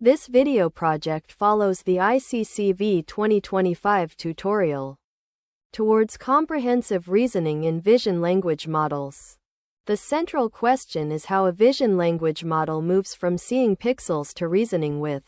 This video project follows the ICCV 2025 tutorial towards comprehensive reasoning in vision language models. The central question is how a vision language model moves from seeing pixels to reasoning with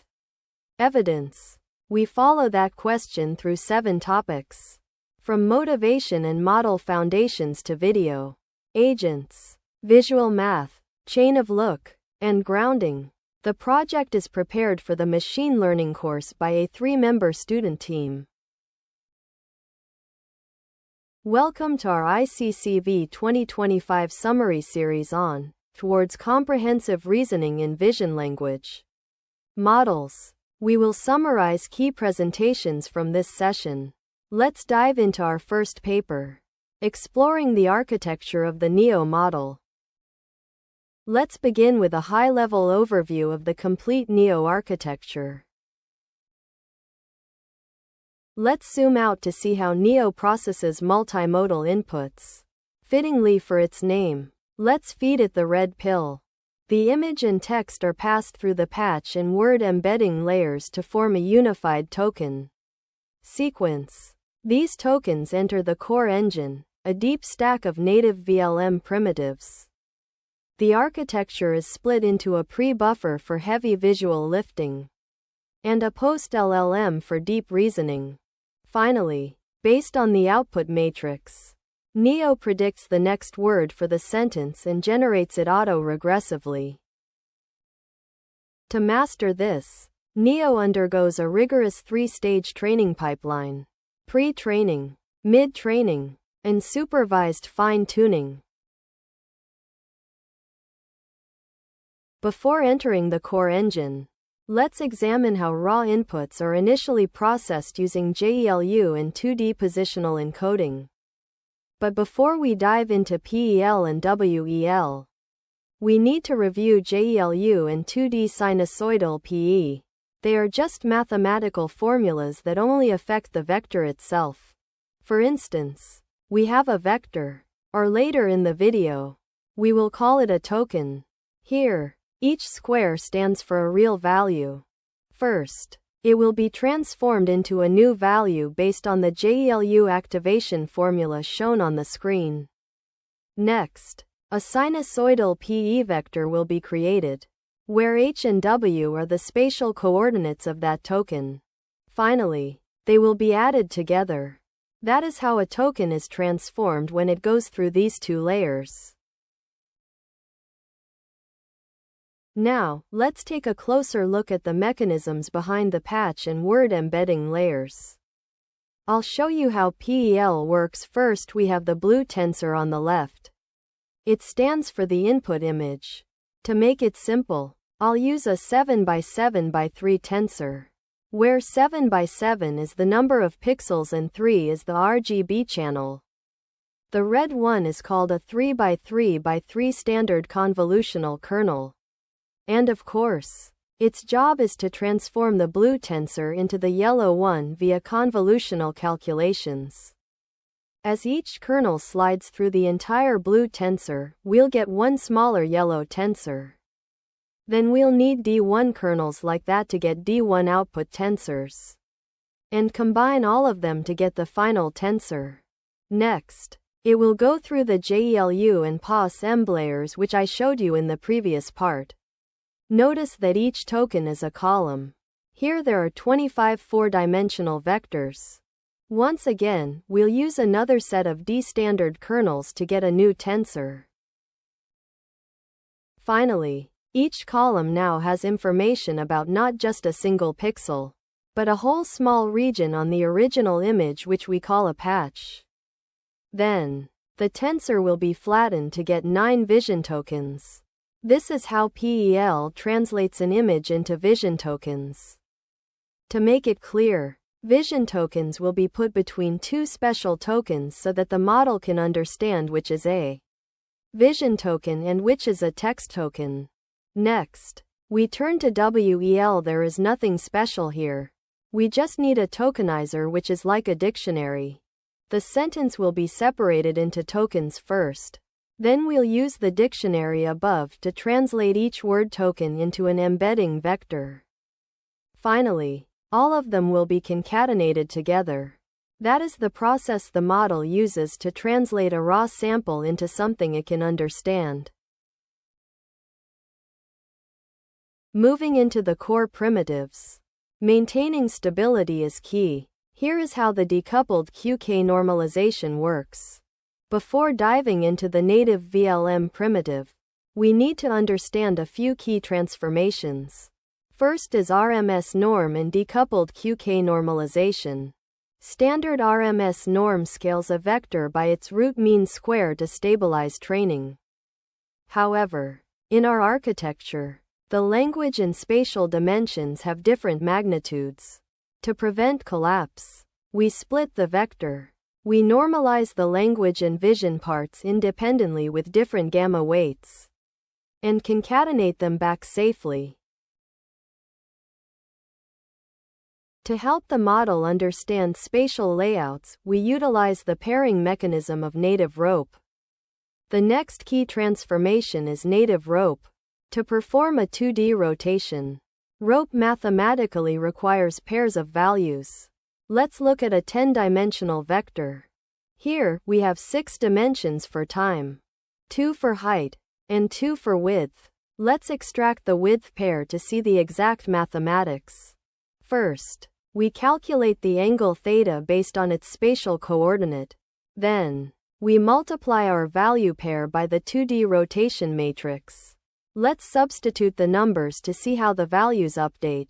evidence. We follow that question through 7 topics, from motivation and model foundations to video, agents, visual math, chain of look, and grounding. The project is prepared for the machine learning course by a 3-member student team. Welcome to our ICCV 2025 summary series on Towards Comprehensive Reasoning in Vision Language Models. We will summarize key presentations from this session. Let's dive into our first paper, exploring the architecture of the NEO model. Let's begin with a high-level overview of the complete NEO architecture. Let's zoom out to see how NEO processes multimodal inputs. Fittingly for its name, let's feed it the red pill. The image and text are passed through the patch and word embedding layers to form a unified token sequence. These tokens enter the core engine, a deep stack of native VLM primitives. The architecture is split into a pre-buffer for heavy visual lifting and a post-LLM for deep reasoning. Finally, based on the output matrix, NEO predicts the next word for the sentence and generates it auto-regressively. To master this, NEO undergoes a rigorous 3-stage training pipeline: pre-training, mid-training, and supervised fine-tuning. Before entering the core engine, let's examine how raw inputs are initially processed using JELU and 2D positional encoding. But before we dive into PEL and WEL, we need to review JELU and 2D sinusoidal PE. They are just mathematical formulas that only affect the vector itself. For instance, we have a vector, or later in the video, we will call it a token. Here, each square stands for a real value. First, it will be transformed into a new value based on the JELU activation formula shown on the screen. Next, a sinusoidal PE vector will be created, where H and W are the spatial coordinates of that token. Finally, they will be added together. That is how a token is transformed when it goes through these 2 layers. Now, let's take a closer look at the mechanisms behind the patch and word embedding layers. I'll show you how PEL works. First, we have the blue tensor on the left. It stands for the input image. To make it simple, I'll use a 7 by 7 by 3 tensor, where 7 by 7 is the number of pixels and 3 is the RGB channel. The red one is called a 3 by 3 by 3 standard convolutional kernel. And of course, its job is to transform the blue tensor into the yellow one via convolutional calculations. As each kernel slides through the entire blue tensor, we'll get one smaller yellow tensor. Then we'll need D1 kernels like that to get D1 output tensors, and combine all of them to get the final tensor. Next, it will go through the JELU and POS-EMB layers which I showed you in the previous part. Notice that each token is a column. Here there are 25 4-dimensional vectors. Once again, we'll use another set of D-standard kernels to get a new tensor. Finally, each column now has information about not just a single pixel, but a whole small region on the original image which we call a patch. Then, the tensor will be flattened to get 9 vision tokens. This is how PEL translates an image into vision tokens. To make it clear, vision tokens will be put between 2 special tokens so that the model can understand which is a vision token and which is a text token. Next, we turn to WEL. There is nothing special here. We just need a tokenizer which is like a dictionary. The sentence will be separated into tokens first. Then we'll use the dictionary above to translate each word token into an embedding vector. Finally, all of them will be concatenated together. That is the process the model uses to translate a raw sample into something it can understand. Moving into the core primitives. Maintaining stability is key. Here is how the decoupled QK normalization works. Before diving into the native VLM primitive, we need to understand a few key transformations. First is RMS norm and decoupled QK normalization. Standard RMS norm scales a vector by its root mean square to stabilize training. However, in our architecture, the language and spatial dimensions have different magnitudes. To prevent collapse, we split the vector. We normalize the language and vision parts independently with different gamma weights, and concatenate them back safely. To help the model understand spatial layouts, we utilize the pairing mechanism of native rope. The next key transformation is native rope. To perform a 2D rotation, rope mathematically requires pairs of values. Let's look at a 10-dimensional vector. Here, we have 6 dimensions for time, 2 for height, and 2 for width. Let's extract the width pair to see the exact mathematics. First, we calculate the angle theta based on its spatial coordinate. Then, we multiply our value pair by the 2D rotation matrix. Let's substitute the numbers to see how the values update.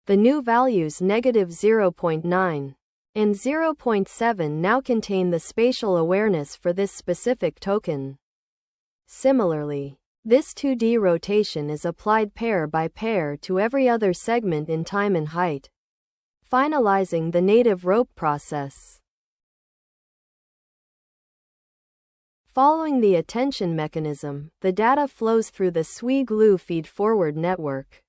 The new values -0.9 and 0.7 now contain the spatial awareness for this specific token. Similarly, this 2D rotation is applied pair by pair to every other segment in time and height, finalizing the native rope process. Following the attention mechanism, the data flows through the SWI-GLUE feed-forward network.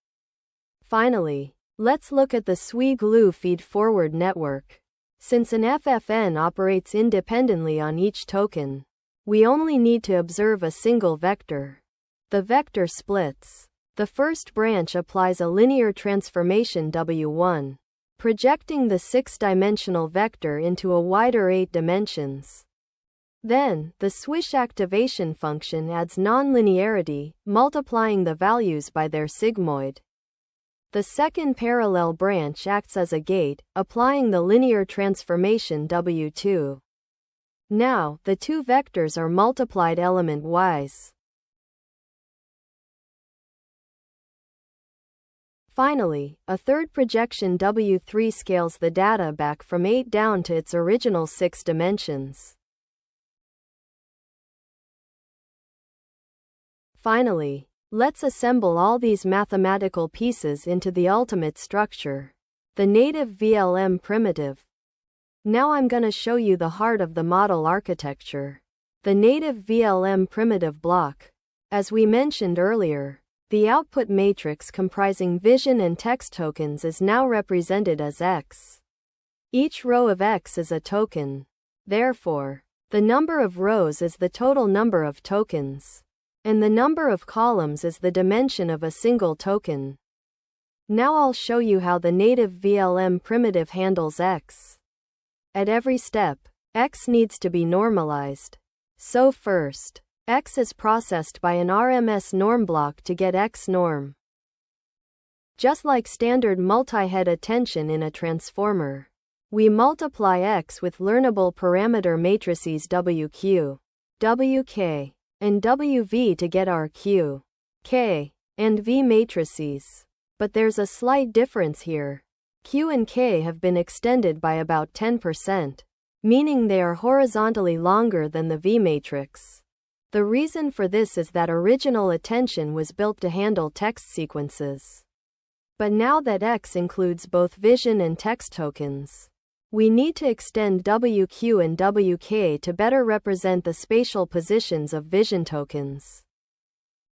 Finally, let's look at the SWI-GLUE feed-forward network. Since an FFN operates independently on each token, we only need to observe a single vector. The vector splits. The first branch applies a linear transformation W1, projecting the 6-dimensional vector into a wider 8 dimensions. Then, the swish activation function adds nonlinearity, multiplying the values by their sigmoid. The second parallel branch acts as a gate, applying the linear transformation W2. Now, the two vectors are multiplied element-wise. Finally, a third projection W3 scales the data back from 8 down to its original 6 dimensions. Finally, let's assemble all these mathematical pieces into the ultimate structure, the native VLM primitive. Now I'm gonna show you the heart of the model architecture, the native VLM primitive block. As we mentioned earlier, the output matrix comprising vision and text tokens is now represented as X. Each row of X is a token. Therefore, the number of rows is the total number of tokens, and the number of columns is the dimension of a single token. Now I'll show you how the native VLM primitive handles X. At every step, X needs to be normalized. So first, X is processed by an RMS norm block to get X norm. Just like standard multi-head attention in a transformer, we multiply X with learnable parameter matrices WQ, WK, and WV to get our Q, K, and V matrices. But there's a slight difference here. Q and K have been extended by about 10%, meaning they are horizontally longer than the V matrix. The reason for this is that original attention was built to handle text sequences. But now that X includes both vision and text tokens, we need to extend WQ and WK to better represent the spatial positions of vision tokens.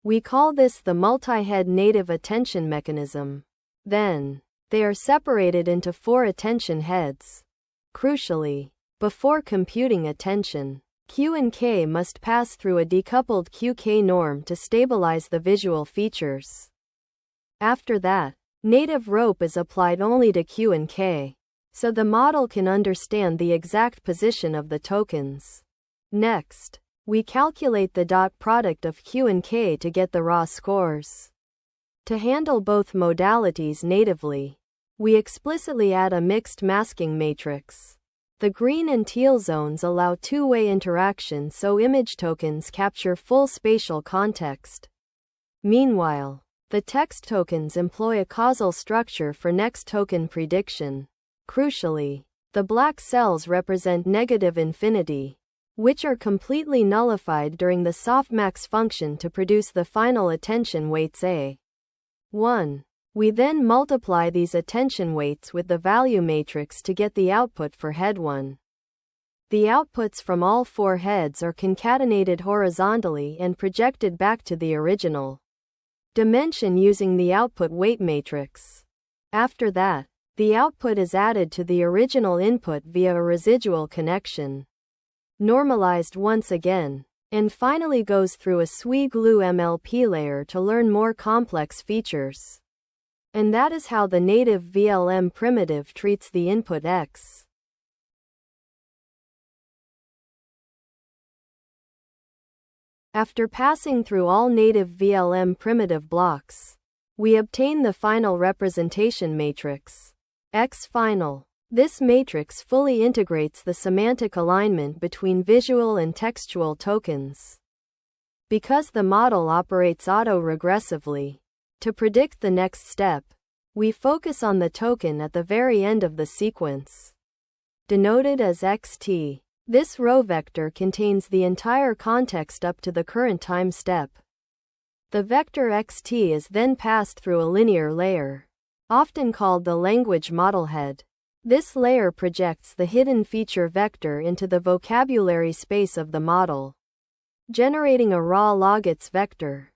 We call this the multi-head native attention mechanism. Then, they are separated into 4 attention heads. Crucially, before computing attention, Q and K must pass through a decoupled QK norm to stabilize the visual features. After that, Native rope is applied only to Q and K, so the model can understand the exact position of the tokens. Next, we calculate the dot product of Q and K to get the raw scores. To handle both modalities natively, we explicitly add a mixed masking matrix. The green and teal zones allow two-way interaction so image tokens capture full spatial context. Meanwhile, the text tokens employ a causal structure for next token prediction. Crucially, the black cells represent negative infinity, which are completely nullified during the softmax function to produce the final attention weights A1. We then multiply these attention weights with the value matrix to get the output for head 1. The outputs from all 4 heads are concatenated horizontally and projected back to the original dimension using the output weight matrix. After that, the output is added to the original input via a residual connection, normalized once again, and finally goes through a SWI/GLUE MLP layer to learn more complex features. And that is how the native VLM primitive treats the input X. After passing through all native VLM primitive blocks, we obtain the final representation matrix, X final. This matrix fully integrates the semantic alignment between visual and textual tokens. Because the model operates auto-regressively, to predict the next step, we focus on the token at the very end of the sequence, denoted as xt. This row vector contains the entire context up to the current time step. The vector xt is then passed through a linear layer, often called the language model head. This layer projects the hidden feature vector into the vocabulary space of the model, generating a raw logits vector.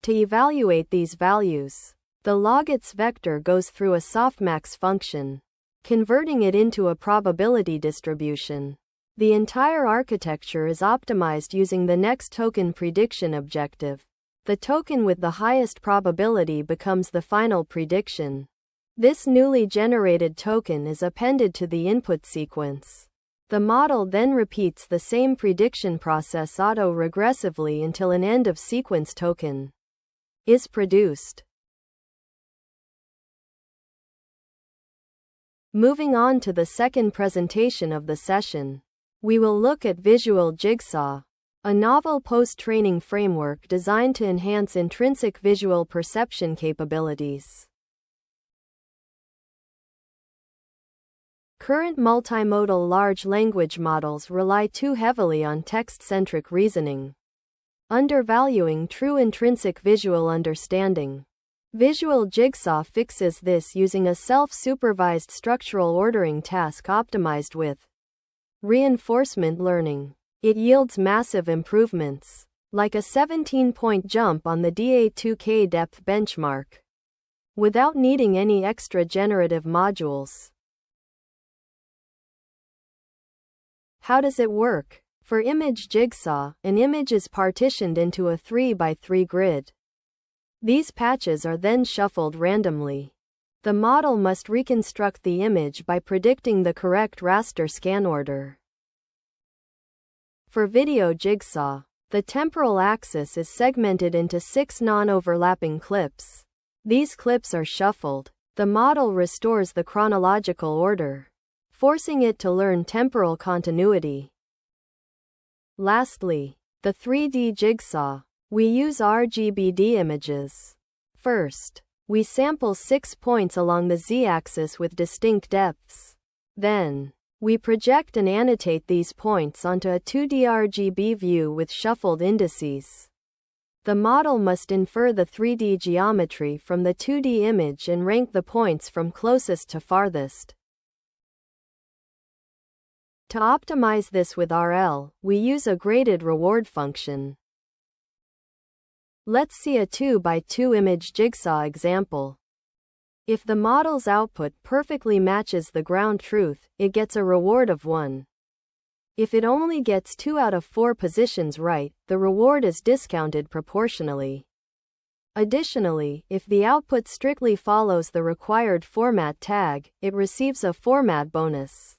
To evaluate these values, the logits vector goes through a softmax function, converting it into a probability distribution. The entire architecture is optimized using the next token prediction objective. The token with the highest probability becomes the final prediction. This newly generated token is appended to the input sequence. The model then repeats the same prediction process auto-regressively until an end-of-sequence token is produced. Moving on to the second presentation of the session, we will look at Visual Jigsaw, a novel post-training framework designed to enhance intrinsic visual perception capabilities. Current multimodal large language models rely too heavily on text-centric reasoning, undervaluing true intrinsic visual understanding. Visual Jigsaw fixes this using a self-supervised structural ordering task optimized with reinforcement learning. It yields massive improvements, like a 17-point jump on the DA2K depth benchmark, without needing any extra generative modules. How does it work? For image jigsaw, an image is partitioned into a 3x3 grid. These patches are then shuffled randomly. The model must reconstruct the image by predicting the correct raster scan order. For video jigsaw, the temporal axis is segmented into 6 non-overlapping clips. These clips are shuffled. The model restores the chronological order, forcing it to learn temporal continuity. Lastly, the 3D jigsaw. We use RGBD images. First, we sample 6 points along the z-axis with distinct depths. Then, we project and annotate these points onto a 2D RGB view with shuffled indices. The model must infer the 3D geometry from the 2D image and rank the points from closest to farthest. To optimize this with RL, we use a graded reward function. Let's see a 2x2 image jigsaw example. If the model's output perfectly matches the ground truth, it gets a reward of 1. If it only gets 2 out of 4 positions right, the reward is discounted proportionally. Additionally, if the output strictly follows the required format tag, it receives a format bonus.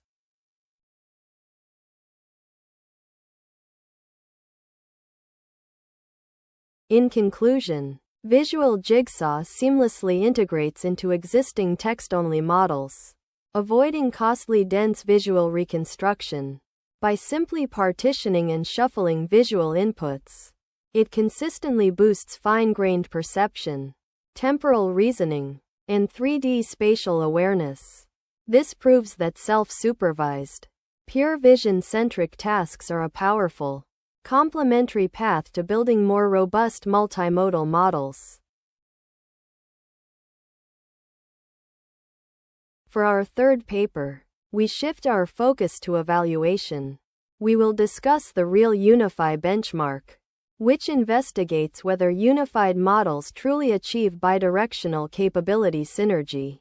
In conclusion, Visual Jigsaw seamlessly integrates into existing text-only models, avoiding costly dense visual reconstruction. By simply partitioning and shuffling visual inputs, it consistently boosts fine-grained perception, temporal reasoning, and 3D spatial awareness. This proves that self-supervised, pure vision-centric tasks are a powerful, complementary path to building more robust multimodal models. For our third paper, we shift our focus to evaluation. We will discuss the Real Unify benchmark, which investigates whether unified models truly achieve bidirectional capability synergy.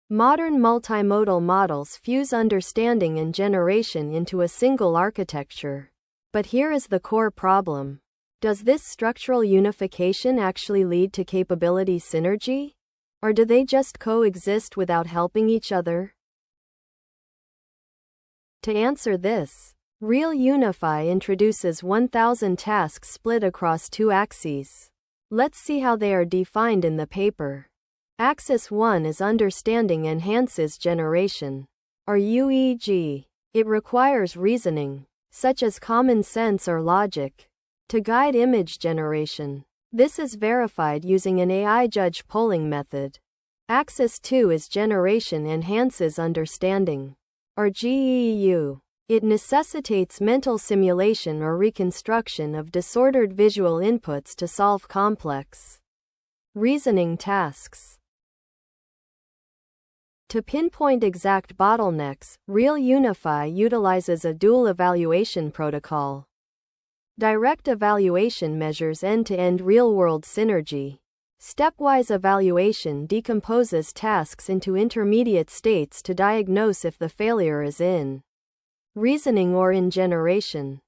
Modern multimodal models fuse understanding and generation into a single architecture. But here is the core problem. Does this structural unification actually lead to capability synergy? Or do they just coexist without helping each other? To answer this, Real Unify introduces 1000 tasks split across 2 axes. Let's see how they are defined in the paper. Axis 1 is Understanding enhances generation, or UEG. It requires reasoning, such as common sense or logic, to guide image generation. This is verified using an AI judge polling method. Axis 2 is Generation enhances understanding, or GEU. It necessitates mental simulation or reconstruction of disordered visual inputs to solve complex reasoning tasks. To pinpoint exact bottlenecks, Real Unify utilizes a dual evaluation protocol. Direct evaluation measures end-to-end real-world synergy. Stepwise evaluation decomposes tasks into intermediate states to diagnose if the failure is in reasoning or in generation.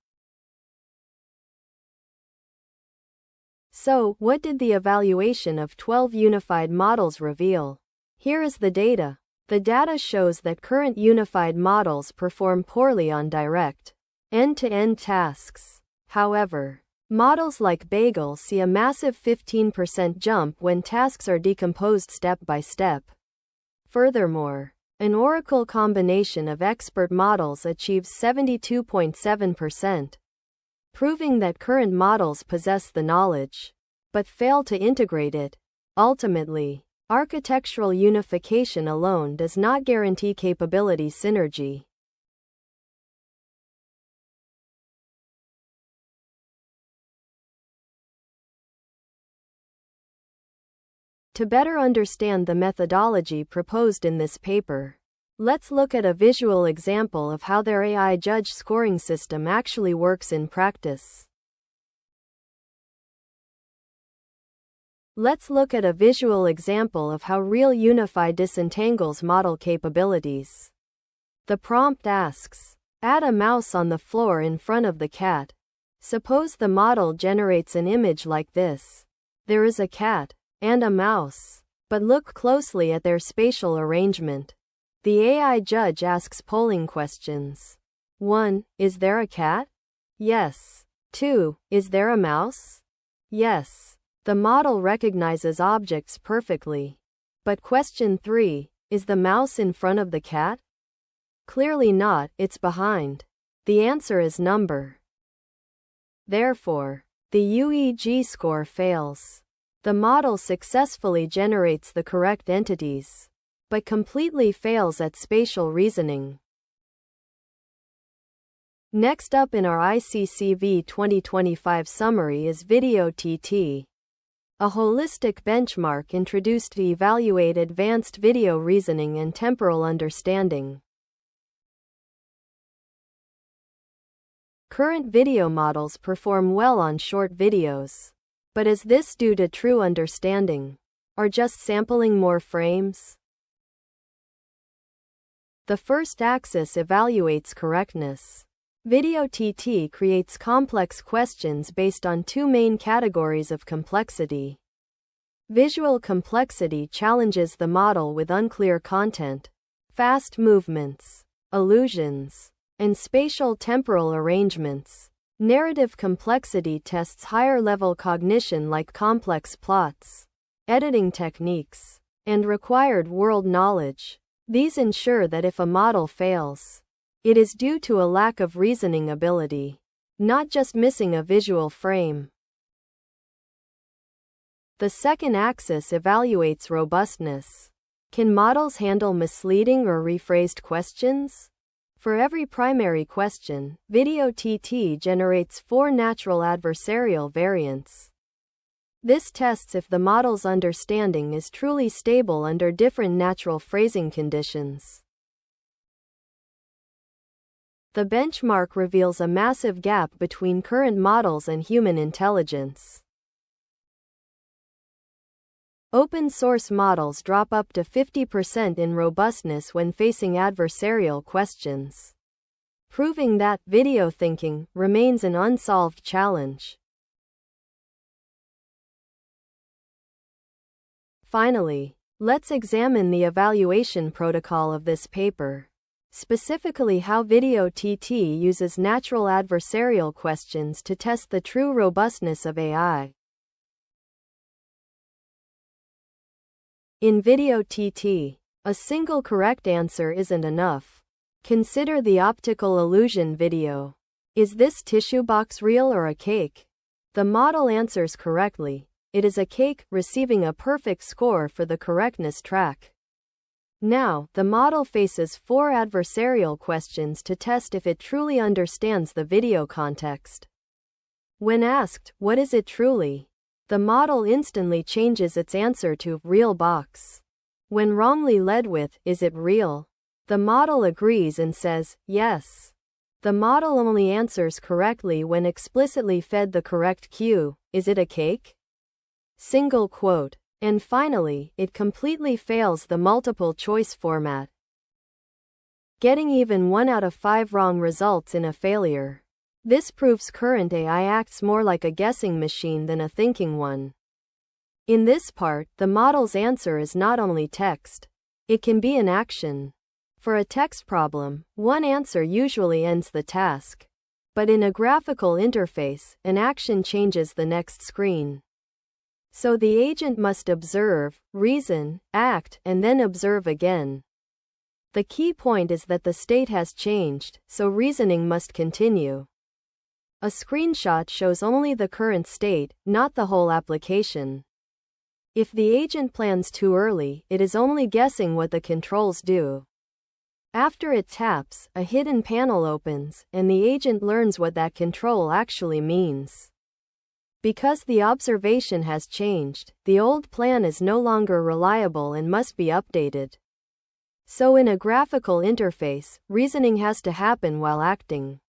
So, what did the evaluation of 12 unified models reveal? Here is the data. The data shows that current unified models perform poorly on direct, end-to-end tasks. However, models like Bagel see a massive 15% jump when tasks are decomposed step by step. Furthermore, an Oracle combination of expert models achieves 72.7%, proving that current models possess the knowledge, but fail to integrate it. Ultimately, architectural unification alone does not guarantee capability synergy. To better understand the methodology proposed in this paper, let's look at a visual example of how their AI judge scoring system actually works in practice. Let's look at a visual example of how Real Unify disentangles model capabilities. The prompt asks, add a mouse on the floor in front of the cat. Suppose the model generates an image like this. There is a cat and a mouse, but look closely at their spatial arrangement. The AI judge asks polling questions. 1. Is there a cat? Yes. 2. Is there a mouse? Yes. The model recognizes objects perfectly. But question 3, is the mouse in front of the cat? Clearly not, it's behind. The answer is number. Therefore, the UEG score fails. The model successfully generates the correct entities, but completely fails at spatial reasoning. Next up in our ICCV 2025 summary is Video TT, a holistic benchmark introduced to evaluate advanced video reasoning and temporal understanding. Current video models perform well on short videos. But is this due to true understanding, or just sampling more frames? The first axis evaluates correctness. Video TT creates complex questions based on two main categories of complexity. Visual complexity challenges the model with unclear content, fast movements, illusions, and spatial temporal arrangements. Narrative complexity tests higher-level cognition like complex plots, editing techniques, and required world knowledge. These ensure that if a model fails, it is due to a lack of reasoning ability, not just missing a visual frame. The second axis evaluates robustness. Can models handle misleading or rephrased questions? For every primary question, Video TT generates 4 natural adversarial variants. This tests if the model's understanding is truly stable under different natural phrasing conditions. The benchmark reveals a massive gap between current models and human intelligence. Open-source models drop up to 50% in robustness when facing adversarial questions, proving that video thinking remains an unsolved challenge. Finally, let's examine the evaluation protocol of this paper, specifically how Video TT uses natural adversarial questions to test the true robustness of AI. In Video TT, a single correct answer isn't enough. Consider the optical illusion video. Is this tissue box real or a cake? The model answers correctly. It is a cake, receiving a perfect score for the correctness track. Now, the model faces 4 adversarial questions to test if it truly understands the video context. When asked, "What is it truly?" the model instantly changes its answer to "real box." When wrongly led with "Is it real?" the model agrees and says, "Yes." The model only answers correctly when explicitly fed the correct cue, "Is it a cake?" Single quote. And finally, it completely fails the multiple choice format, getting even 1 out of 5 wrong results in a failure. This proves current AI acts more like a guessing machine than a thinking one. In this part, the model's answer is not only text. It can be an action. For a text problem, one answer usually ends the task. But in a graphical interface, an action changes the next screen. So the agent must observe, reason, act, and then observe again. The key point is that the state has changed, so reasoning must continue. A screenshot shows only the current state, not the whole application. If the agent plans too early, it is only guessing what the controls do. After it taps, a hidden panel opens, and the agent learns what that control actually means. Because the observation has changed, the old plan is no longer reliable and must be updated. So in a graphical interface, reasoning has to happen while acting.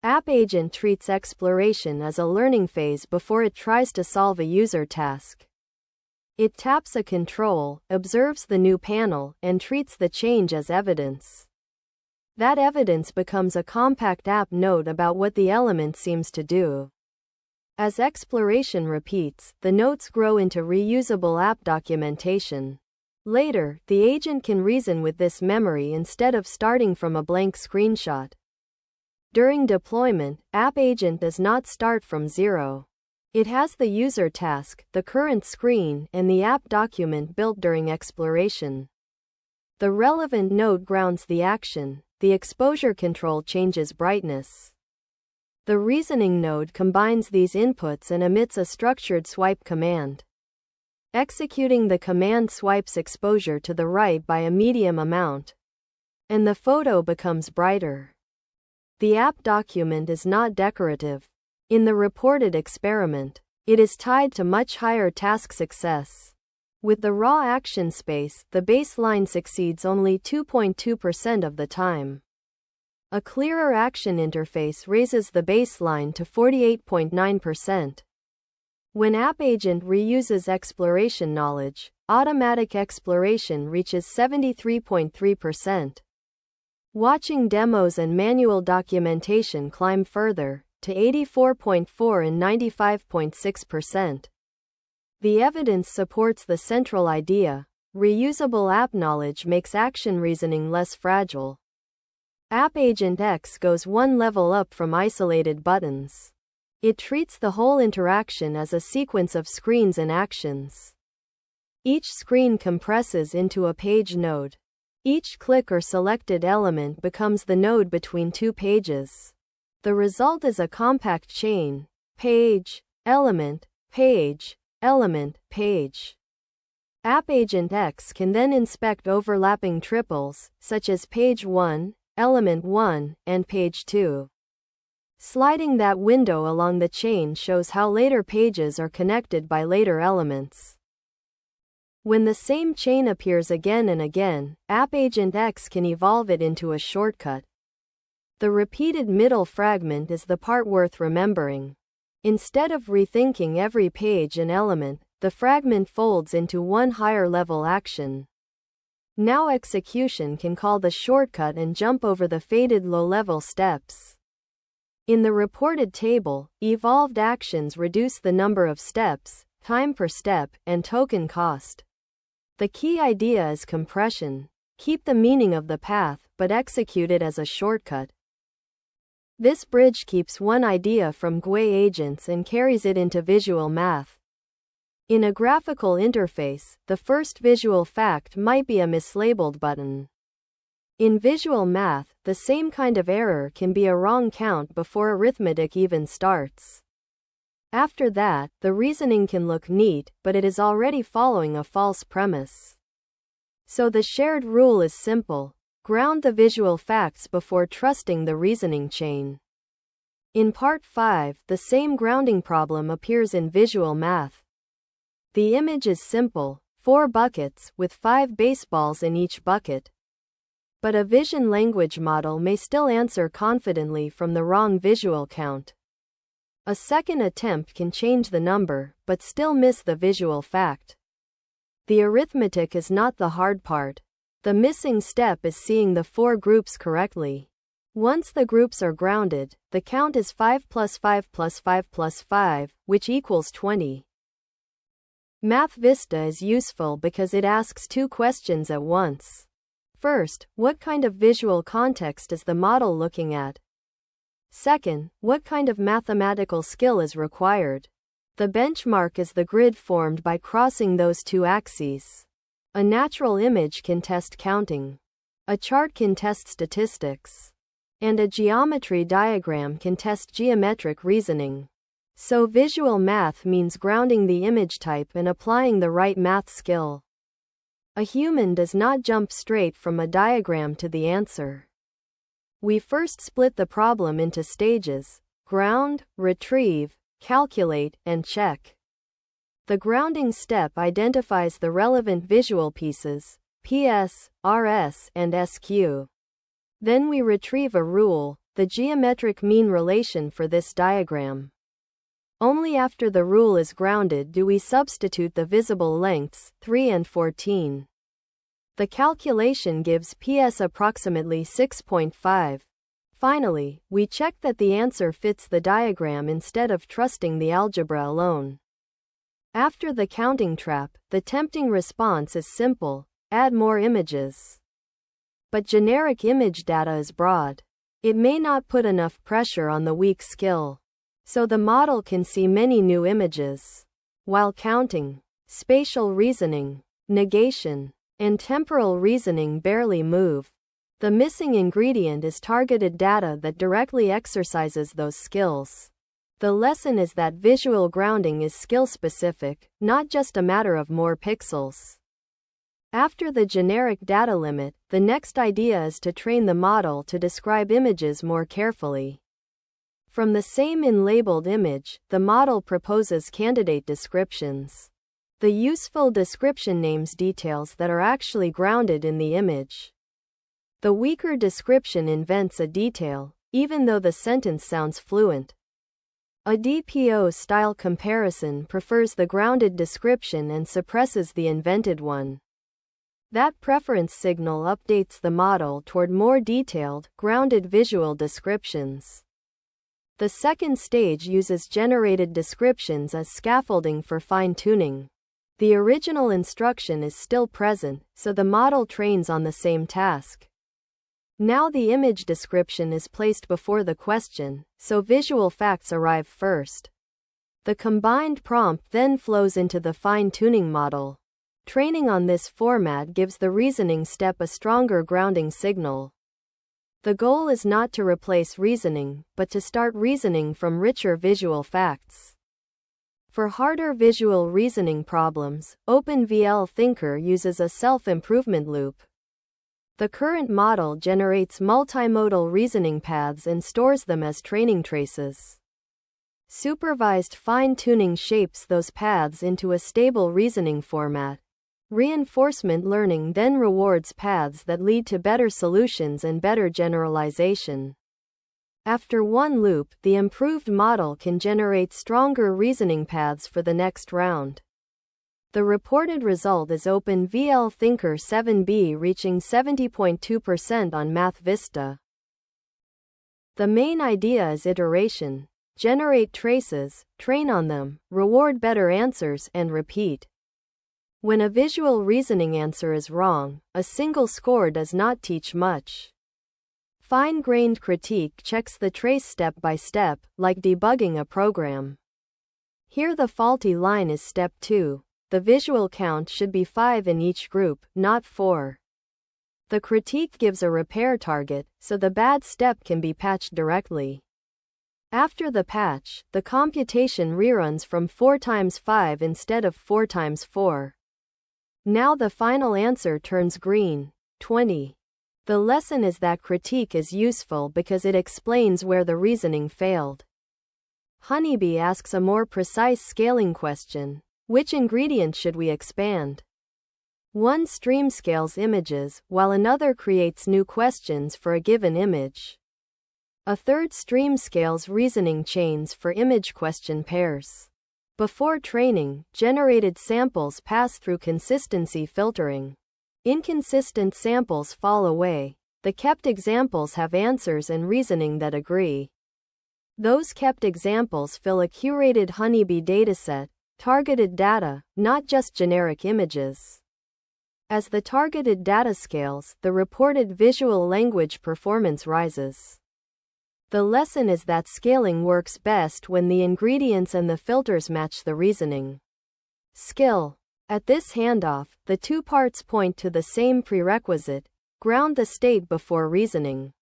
App Agent treats exploration as a learning phase before it tries to solve a user task. It taps a control, observes the new panel, and treats the change as evidence. That evidence becomes a compact app note about what the element seems to do. As exploration repeats, the notes grow into reusable app documentation. Later, the agent can reason with this memory instead of starting from a blank screenshot. During deployment, App Agent does not start from zero. It has the user task, the current screen, and the app document built during exploration. The relevant node grounds the action, the exposure control changes brightness. The reasoning node combines these inputs and emits a structured swipe command. Executing the command swipes exposure to the right by a medium amount, and the photo becomes brighter. The app document is not decorative. In the reported experiment, it is tied to much higher task success. With the raw action space, the baseline succeeds only 2.2% of the time. A clearer action interface raises the baseline to 48.9%. When App Agent reuses exploration knowledge, automatic exploration reaches 73.3%. Watching demos and manual documentation climb further, to 84.4% and 95.6%. The evidence supports the central idea: reusable app knowledge makes action reasoning less fragile. App Agent X goes one level up from isolated buttons. It treats the whole interaction as a sequence of screens and actions. Each screen compresses into a page node. Each click or selected element becomes the node between two pages. The result is a compact chain: page, element, page, element, page. App Agent X can then inspect overlapping triples, such as page 1, element 1, and page 2. Sliding that window along the chain shows how later pages are connected by later elements. When the same chain appears again and again, App Agent X can evolve it into a shortcut. The repeated middle fragment is the part worth remembering. Instead of rethinking every page and element, the fragment folds into one higher-level action. Now execution can call the shortcut and jump over the faded low-level steps. In the reported table, evolved actions reduce the number of steps, time per step, and token cost. The key idea is compression. Keep the meaning of the path, but execute it as a shortcut. This bridge keeps one idea from GUI agents and carries it into visual math. In a graphical interface, the first visual fact might be a mislabeled button. In visual math, the same kind of error can be a wrong count before arithmetic even starts. After that, the reasoning can look neat, but it is already following a false premise. So the shared rule is simple: ground the visual facts before trusting the reasoning chain. In Part 5, the same grounding problem appears in visual math. The image is simple: 4 buckets, with 5 baseballs in each bucket. But a vision language model may still answer confidently from the wrong visual count. A second attempt can change the number, but still miss the visual fact. The arithmetic is not the hard part. The missing step is seeing the 4 groups correctly. Once the groups are grounded, the count is 5 plus 5 plus 5 plus 5, which equals 20. Math Vista is useful because it asks 2 questions at once. First, what kind of visual context is the model looking at? Second, what kind of mathematical skill is required? The benchmark is the grid formed by crossing those 2 axes. A natural image can test counting. A chart can test statistics. And a geometry diagram can test geometric reasoning. So visual math means grounding the image type and applying the right math skill. A human does not jump straight from a diagram to the answer. We first split the problem into stages: ground, retrieve, calculate, and check. The grounding step identifies the relevant visual pieces, PS, RS, and SQ. Then we retrieve a rule, the geometric mean relation for this diagram. Only after the rule is grounded do we substitute the visible lengths, 3 and 14. The calculation gives PS approximately 6.5. Finally, we check that the answer fits the diagram instead of trusting the algebra alone. After the counting trap, the tempting response is simple: add more images. But generic image data is broad. It may not put enough pressure on the weak skill. So the model can see many new images. While counting, spatial reasoning, negation, and temporal reasoning barely move. The missing ingredient is targeted data that directly exercises those skills. The lesson is that visual grounding is skill-specific, not just a matter of more pixels. After the generic data limit, the next idea is to train the model to describe images more carefully. From the same in-labeled image, the model proposes candidate descriptions. The useful description names details that are actually grounded in the image. The weaker description invents a detail, even though the sentence sounds fluent. A DPO-style comparison prefers the grounded description and suppresses the invented one. That preference signal updates the model toward more detailed, grounded visual descriptions. The second stage uses generated descriptions as scaffolding for fine-tuning. The original instruction is still present, so the model trains on the same task. Now the image description is placed before the question, so visual facts arrive first. The combined prompt then flows into the fine-tuning model. Training on this format gives the reasoning step a stronger grounding signal. The goal is not to replace reasoning, but to start reasoning from richer visual facts. For harder visual reasoning problems, OpenVL Thinker uses a self-improvement loop. The current model generates multimodal reasoning paths and stores them as training traces. Supervised fine-tuning shapes those paths into a stable reasoning format. Reinforcement learning then rewards paths that lead to better solutions and better generalization. After one loop, the improved model can generate stronger reasoning paths for the next round. The reported result is OpenVL Thinker 7B reaching 70.2% on MathVista. The main idea is iteration. Generate traces, train on them, reward better answers, and repeat. When a visual reasoning answer is wrong, a single score does not teach much. Fine-grained critique checks the trace step by step, like debugging a program. Here the faulty line is step 2. The visual count should be 5 in each group, not 4. The critique gives a repair target, so the bad step can be patched directly. After the patch, the computation reruns from 4 times 5 instead of 4 times 4. Now the final answer turns green, 20. The lesson is that critique is useful because it explains where the reasoning failed. Honeybee asks a more precise scaling question. Which ingredient should we expand? One stream scales images, while another creates new questions for a given image. A third stream scales reasoning chains for image question pairs. Before training, generated samples pass through consistency filtering. Inconsistent samples fall away. The kept examples have answers and reasoning that agree. Those kept examples fill a curated Honeybee dataset, targeted data, not just generic images. As the targeted data scales, the reported visual language performance rises. The lesson is that scaling works best when the ingredients and the filters match the reasoning. Skill. At this handoff, the two parts point to the same prerequisite: ground the state before reasoning.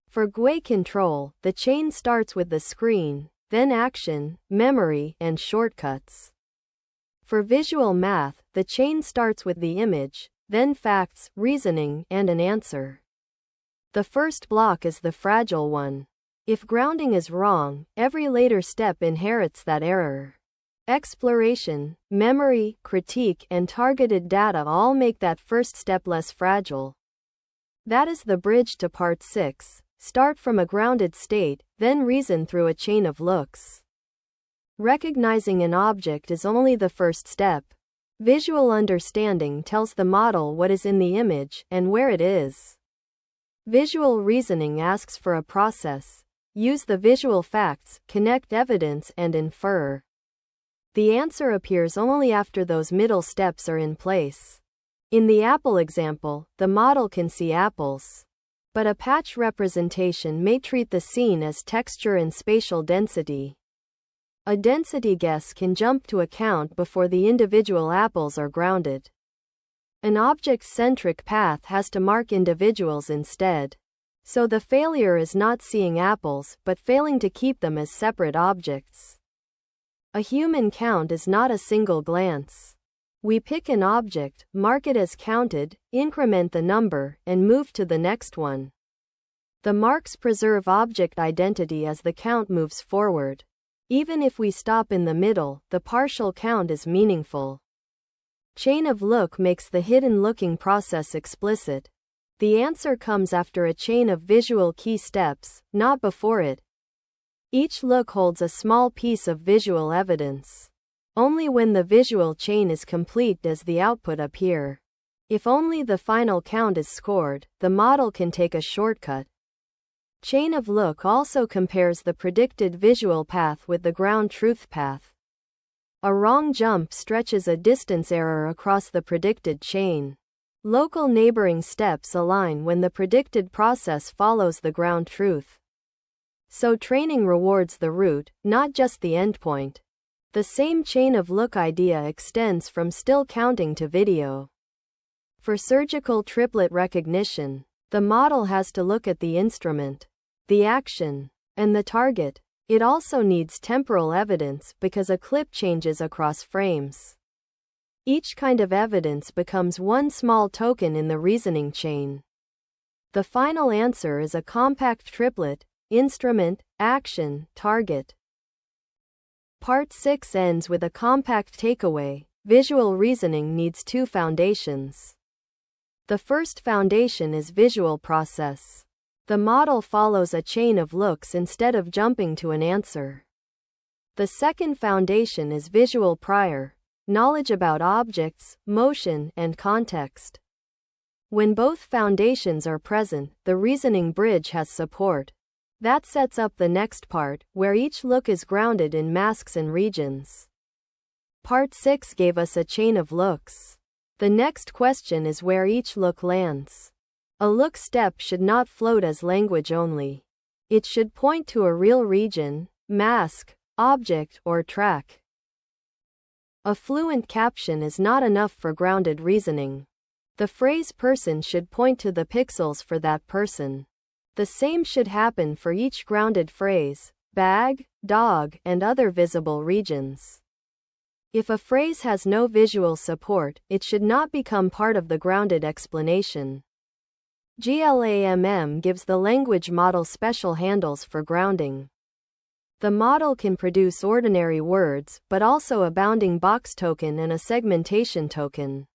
For GUI control, the chain starts with the screen, then action, memory, and shortcuts. For visual math, the chain starts with the image, then facts, reasoning, and an answer. The first block is the fragile one. If grounding is wrong, every later step inherits that error. Exploration, memory, critique, and targeted data all make that first step less fragile. That is the bridge to part 6. Start from a grounded state, then reason through a chain of looks. Recognizing an object is only the first step. Visual understanding tells the model what is in the image and where it is. Visual reasoning asks for a process. Use the visual facts, connect evidence, and infer. The answer appears only after those middle steps are in place. In the apple example, the model can see apples. But a patch representation may treat the scene as texture and spatial density. A density guess can jump to account before the individual apples are grounded. An object-centric path has to mark individuals instead. So the failure is not seeing apples, but failing to keep them as separate objects. A human count is not a single glance. We pick an object, mark it as counted, increment the number, and move to the next one. The marks preserve object identity as the count moves forward. Even if we stop in the middle, the partial count is meaningful. Chain of look makes the hidden looking process explicit. The answer comes after a chain of visual key steps, not before it. Each look holds a small piece of visual evidence. Only when the visual chain is complete does the output appear. If only the final count is scored, the model can take a shortcut. Chain of look also compares the predicted visual path with the ground truth path. A wrong jump stretches a distance error across the predicted chain. Local neighboring steps align when the predicted process follows the ground truth. So training rewards the root, not just the endpoint. The same chain of look idea extends from still counting to video. For surgical triplet recognition, the model has to look at the instrument, the action, and the target. It also needs temporal evidence because a clip changes across frames. Each kind of evidence becomes one small token in the reasoning chain. The final answer is a compact triplet: instrument, action, target. Part 6 ends with a compact takeaway. Visual reasoning needs two foundations. The first foundation is visual process. The model follows a chain of looks instead of jumping to an answer. The second foundation is visual prior, knowledge about objects, motion, and context. When both foundations are present, the reasoning bridge has support. That sets up the next part, where each look is grounded in masks and regions. Part 6 gave us a chain of looks. The next question is where each look lands. A look step should not float as language only. It should point to a real region, mask, object, or track. A fluent caption is not enough for grounded reasoning. The phrase person should point to the pixels for that person. The same should happen for each grounded phrase, bag, dog, and other visible regions. If a phrase has no visual support, it should not become part of the grounded explanation. GLAMM gives the language model special handles for grounding. The model can produce ordinary words, but also a bounding box token and a segmentation token.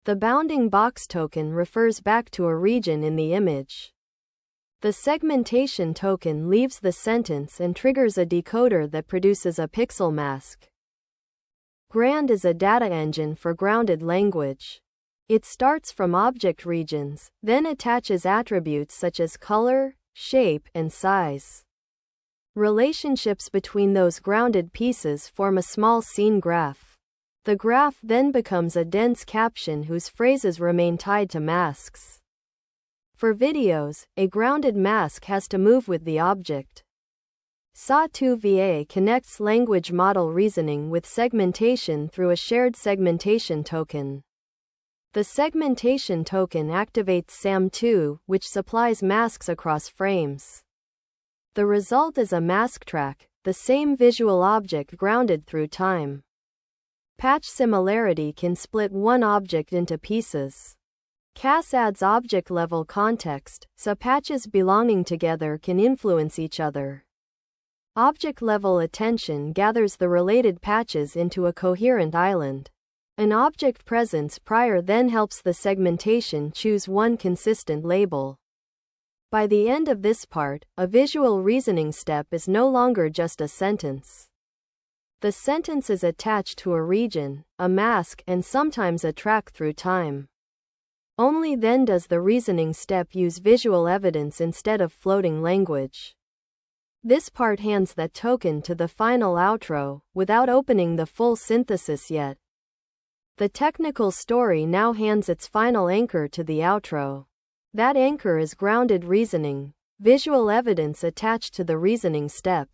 The bounding box token refers back to a region in the image. The segmentation token leaves the sentence and triggers a decoder that produces a pixel mask. GRAND is a data engine for grounded language. It starts from object regions, then attaches attributes such as color, shape, and size. Relationships between those grounded pieces form a small scene graph. The graph then becomes a dense caption whose phrases remain tied to masks. For videos, a grounded mask has to move with the object. SA2VA connects language model reasoning with segmentation through a shared segmentation token. The segmentation token activates SAM2, which supplies masks across frames. The result is a mask track, the same visual object grounded through time. Patch similarity can split one object into pieces. CAS adds object-level context, so patches belonging together can influence each other. Object-level attention gathers the related patches into a coherent island. An object presence prior then helps the segmentation choose one consistent label. By the end of this part, a visual reasoning step is no longer just a sentence. The sentence is attached to a region, a mask, and sometimes a track through time. Only then does the reasoning step use visual evidence instead of floating language. This part hands that token to the final outro, without opening the full synthesis yet. The technical story now hands its final anchor to the outro. That anchor is grounded reasoning, visual evidence attached to the reasoning step.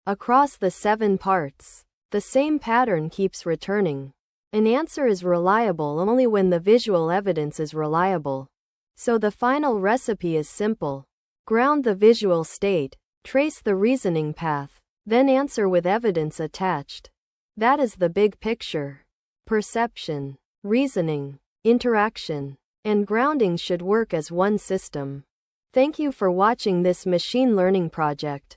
Across the 7 parts, the same pattern keeps returning. An answer is reliable only when the visual evidence is reliable. So the final recipe is simple. Ground the visual state, trace the reasoning path, then answer with evidence attached. That is the big picture. Perception, reasoning, interaction, and grounding should work as one system. Thank you for watching this machine learning project.